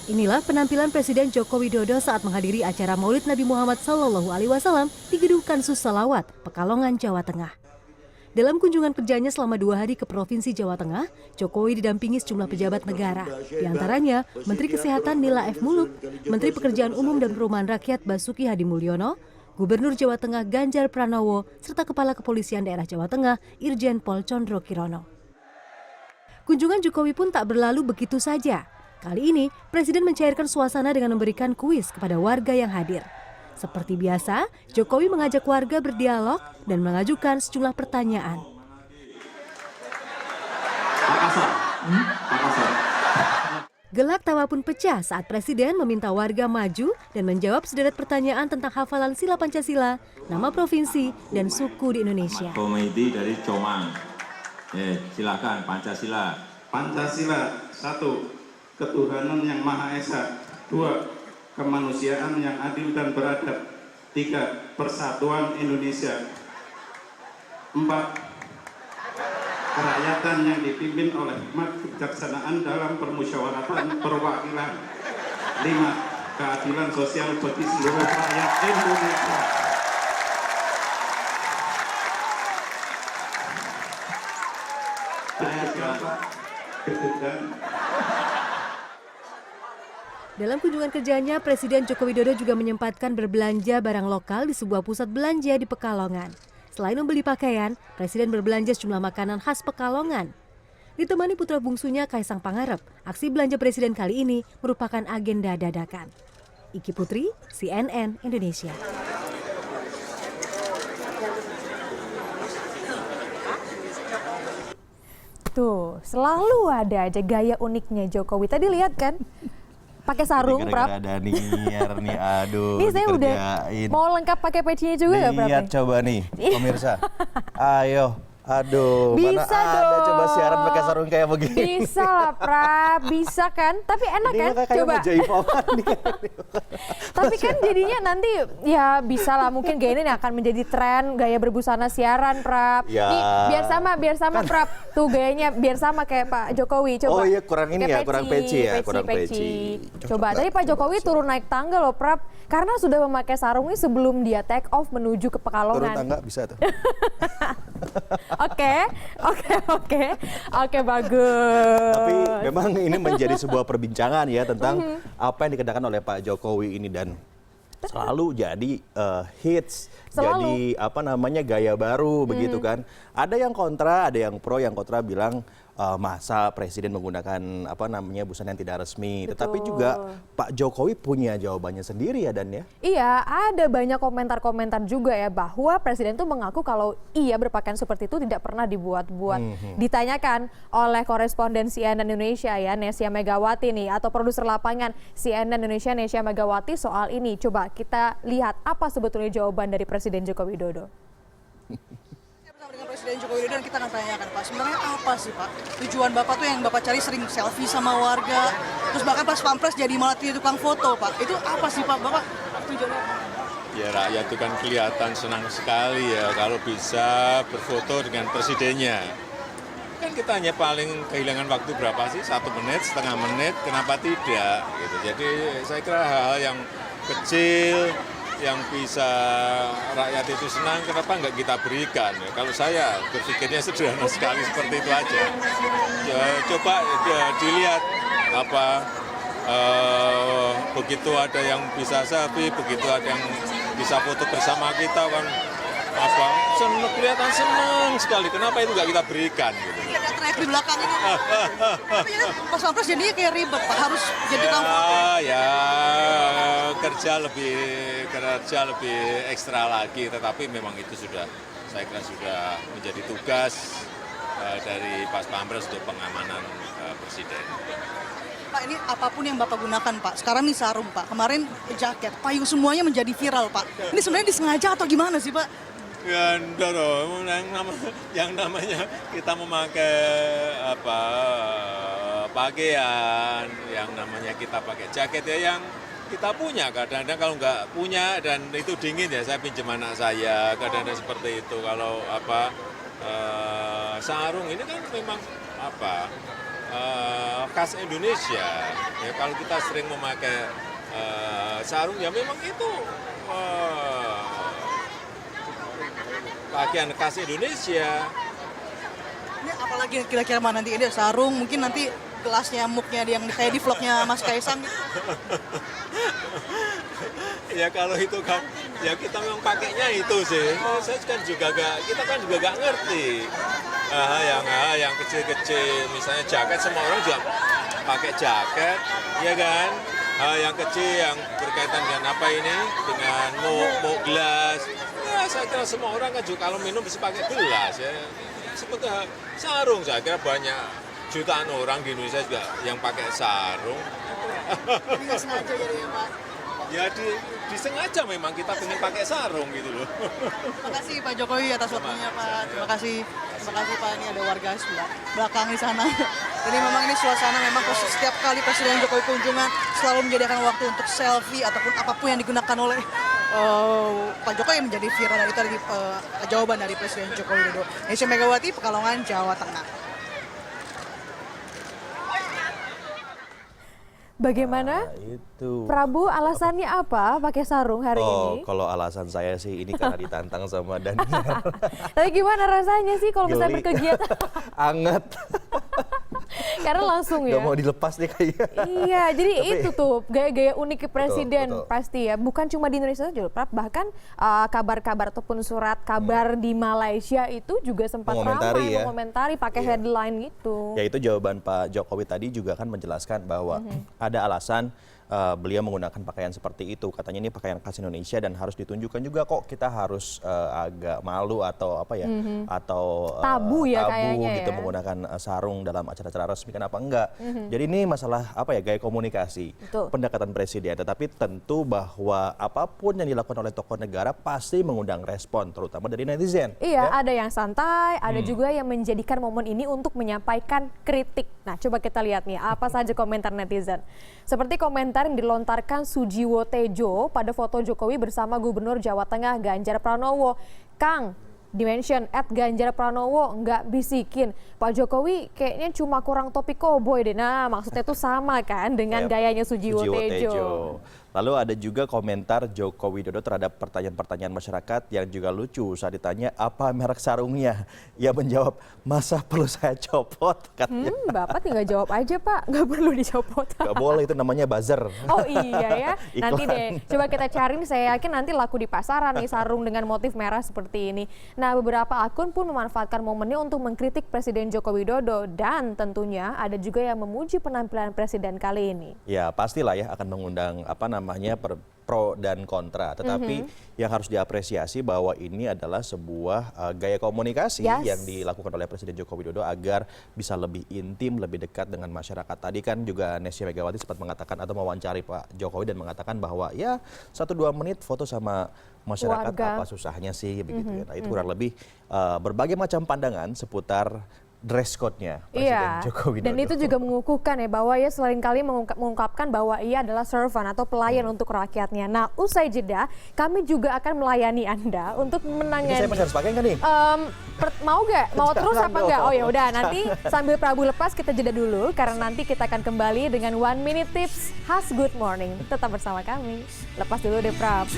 Inilah penampilan Presiden Joko Widodo saat menghadiri acara Maulid Nabi Muhammad SAW di Gedung Kansus Salawat, Pekalongan, Jawa Tengah. Dalam kunjungan kerjanya selama 2 hari ke Provinsi Jawa Tengah, Jokowi didampingi sejumlah pejabat negara, di antaranya Menteri Kesehatan Nila F. Muluk, Menteri Pekerjaan Umum dan Perumahan Rakyat Basuki Hadi Mulyono, Gubernur Jawa Tengah Ganjar Pranowo, serta Kepala Kepolisian Daerah Jawa Tengah Irjen Pol Condro Kirono. Kunjungan Jokowi pun tak berlalu begitu saja. Kali ini, Presiden mencairkan suasana dengan memberikan kuis kepada warga yang hadir. Seperti biasa, Jokowi mengajak warga berdialog dan mengajukan sejumlah pertanyaan. Gelak tawa pun pecah saat Presiden meminta warga maju dan menjawab sederet pertanyaan tentang hafalan sila Pancasila, nama provinsi, dan suku di Indonesia. Komedi dari Comang. Silakan Pancasila. Pancasila 1. Ketuhanan yang Maha Esa. 2. Kemanusiaan yang adil dan beradab. 3. Persatuan Indonesia. 4. Kerakyatan yang dipimpin oleh hikmat kebijaksanaan dalam permusyawaratan perwakilan. 5. Keadilan sosial bagi seluruh rakyat Indonesia. Saya siapa? Ketukan. Dalam kunjungan kerjanya, Presiden Joko Widodo juga menyempatkan berbelanja barang lokal di sebuah pusat belanja di Pekalongan. Selain membeli pakaian, Presiden berbelanja sejumlah makanan khas Pekalongan. Ditemani putra bungsunya Kaisang Pangarep, aksi belanja Presiden kali ini merupakan agenda dadakan. Iki Putri, CNN Indonesia. Tuh, selalu ada aja gaya uniknya Jokowi. Tadi lihat kan? Pakai sarung, Prap. Gara-gara Daniar nih, aduh. Ini saya udah mau lengkap pakai pecinya juga nggak, Prap? Lihat coba nih, pemirsa. Ayo, aduh. Bisa mana dong. ada coba siaran pakai sarung kayak begini. Bisa lah, Prap. Bisa kan? Tapi enak Ini kan? kayak Coba. Majaipawan nih. Tapi kan jadinya nanti ya bisa lah mungkin gaya ini akan menjadi tren gaya berbusana siaran, Prap. Ya. Nih, biar sama Prap. Tuh gayanya biar sama kayak Pak Jokowi. Coba. Oh iya, kurang ini Kayak ya, kurang peci ya, kurang peci. Coba, tadi Pak Jokowi turun naik tangga loh, Prap. Karena sudah memakai sarung ini sebelum dia take off menuju ke Turun Pekalongan. tangga bisa tuh. Oke, bagus. Tapi memang ini menjadi sebuah perbincangan ya tentang apa yang dikenakan oleh Pak Jokowi ini dan selalu jadi hits, jadi apa namanya gaya baru begitu kan. Ada yang kontra, ada yang pro, yang kontra bilang masa presiden menggunakan apa namanya busana yang tidak resmi. Betul. Tetapi juga Pak Jokowi punya jawabannya sendiri ya Dan ya. Iya, ada banyak komentar-komentar juga ya bahwa presiden tuh mengaku kalau ia berpakaian seperti itu tidak pernah dibuat-buat. Ditanyakan oleh koresponden CNN Indonesia ya, Nesya Megawati nih, atau produser lapangan CNN Indonesia Nesya Megawati soal ini. Coba kita lihat apa sebetulnya jawaban dari Presiden Joko Widodo. Dengan Presiden Joko Widodo dan kita akan tanyakan, Pak, sebenarnya apa sih, Pak, tujuan Bapak tuh yang Bapak cari sering selfie sama warga, terus bahkan pas pampres jadi malah jadi tukang foto, Pak, itu apa sih, Pak, Bapak tujuannya? Ya rakyat itu kan kelihatan senang sekali ya kalau bisa berfoto dengan presidennya. Kan kita hanya paling kehilangan waktu berapa sih? 1 menit, setengah menit, kenapa tidak? Gitu. Jadi saya kira hal-hal yang kecil, yang bisa rakyat itu senang, kenapa nggak kita berikan? Ya, kalau saya berpikirnya sederhana sekali seperti itu aja. Ya, coba dilihat apa begitu ada yang bisa selfie, begitu ada yang bisa foto bersama kita kan apa seneng, kelihatan senang sekali. Kenapa itu nggak kita berikan? Gitu. Ada trek di belakang ini. Tapi ya, pas pampres jadinya kayak ribet, Pak, harus jadi tukang foto. Ya kerja lebih ekstra lagi, tetapi memang itu sudah saya kira sudah menjadi tugas dari Pas Pampres untuk pengamanan presiden. Pak, ini apapun yang Bapak gunakan, Pak. Sekarang nih sarung, Pak. Kemarin jaket, payung, semuanya menjadi viral, Pak. Ini sebenarnya disengaja atau gimana sih, Pak? Ya, enggak dong. Yang namanya kita memakai apa pakaian, yang namanya kita pakai jaket ya yang kita punya. Kadang-kadang kalau nggak punya dan itu dingin ya saya pinjam anak saya. Kadang-kadang seperti itu. Kalau apa sarung ini kan memang apa khas Indonesia. Ya, kalau kita sering memakai sarung, ya memang itu pakaian khas Indonesia. Ini apalagi kira-kira nanti ini sarung, mungkin nanti gelasnya, muknya yang kayak di vlognya Mas Kaisang gitu. Ya kalau itu kan, ya kita memang pakainya itu sih. Saya kan juga kita kan juga nggak ngerti. Yang kecil-kecil, misalnya jaket, semua orang juga pakai jaket, ya kan? Yang kecil yang berkaitan dengan apa ini, dengan muk gelas. Ya saya kira semua orang kan juga kalau minum bisa pakai gelas ya. Seperti sarung, saya kira banyak jutaan orang di Indonesia juga yang pakai sarung. Ini nggak sengaja jadi ya Pak. Ya disengaja memang kita pengen pakai sarung gitu loh. Terima kasih Pak Jokowi atas waktunya Pak. Terima kasih Pak. Ini ada warga sebelah belakang di sana. Jadi memang ini suasana memang setiap kali Presiden Jokowi kunjungan selalu menyediakan waktu untuk selfie ataupun apapun yang digunakan oleh Pak Jokowi yang menjadi viral. Dan itu tadi jawaban dari Presiden Joko Widodo. Nesya Megawati, Pekalongan, Jawa Tengah. Bagaimana? Itu. Prabu, alasannya apa pakai sarung hari ini? Kalau alasan saya sih ini karena ditantang sama Daniel. Tapi gimana rasanya sih kalau misalnya Geli. berkegiatan? Anget. Karena langsung ya. Gak mau dilepas nih kayaknya. Iya, jadi itu tuh gaya-gaya unik presiden betul. pasti ya. Bukan cuma di Indonesia saja, bahkan kabar-kabar ataupun surat kabar di Malaysia itu juga sempat Mengomentari ramai ya. mengomentari pakai Iya. headline gitu. Ya itu jawaban Pak Jokowi tadi juga kan menjelaskan bahwa ada alasan beliau menggunakan pakaian seperti itu. Katanya ini pakaian khas Indonesia dan harus ditunjukkan juga kok kita harus agak malu atau apa ya, atau Tabu ya kayaknya gitu ya. menggunakan sarung dalam acara-acara resmi, kenapa enggak? Jadi ini masalah apa ya, gaya komunikasi, Betul. pendekatan presiden. Tetapi tentu bahwa apapun yang dilakukan oleh tokoh negara pasti mengundang respon, terutama dari netizen. Iya, ya. ada yang santai, ada juga yang menjadikan momen ini untuk menyampaikan kritik. Nah, coba kita lihat nih, apa saja komentar netizen. Seperti komentar yang dilontarkan Sujiwo Tejo pada foto Jokowi bersama Gubernur Jawa Tengah Ganjar Pranowo. Kang, dimention @Ganjar Pranowo nggak bisikin. Pak Jokowi kayaknya cuma kurang topi koboi deh. Nah, maksudnya itu sama kan dengan gayanya Sujiwo Tejo. Lalu ada juga komentar Joko Widodo terhadap pertanyaan-pertanyaan masyarakat yang juga lucu saat ditanya apa merek sarungnya. Ia menjawab, masa perlu saya copot? Katanya. Bapak tinggal jawab aja Pak, nggak perlu dicopot. Gak boleh, itu namanya buzzer. Oh iya ya, nanti Iklan. deh coba kita cari nih, saya yakin nanti laku di pasaran nih sarung dengan motif merah seperti ini. Nah, beberapa akun pun memanfaatkan momennya untuk mengkritik Presiden Joko Widodo dan tentunya ada juga yang memuji penampilan Presiden kali ini. Ya pastilah ya akan mengundang pro dan kontra. Tetapi yang harus diapresiasi bahwa ini adalah sebuah gaya komunikasi yang dilakukan oleh Presiden Joko Widodo agar bisa lebih intim, lebih dekat dengan masyarakat. Tadi kan juga Nesya Megawati sempat mengatakan atau mewawancari Pak Jokowi dan mengatakan bahwa ya 1-2 menit foto sama masyarakat apa susahnya sih begitu ya. Nah, itu kurang lebih berbagai macam pandangan seputar dress code-nya Presiden Joko Widodo. Dan itu juga mengukuhkan ya bahwa ia selain kali mengungkapkan bahwa ia adalah servant atau pelayan untuk rakyatnya. Nah, usai jeda kami juga akan melayani Anda untuk menangani. Ini saya masih harus pakai nggak nih? Mau gak? Mau terus Jangan apa enggak? dong. Oh ya udah, nanti sambil Prabu lepas kita jeda dulu karena nanti kita akan kembali dengan 1 minute tips khas Good Morning. Tetap bersama kami. Lepas dulu deh Prab.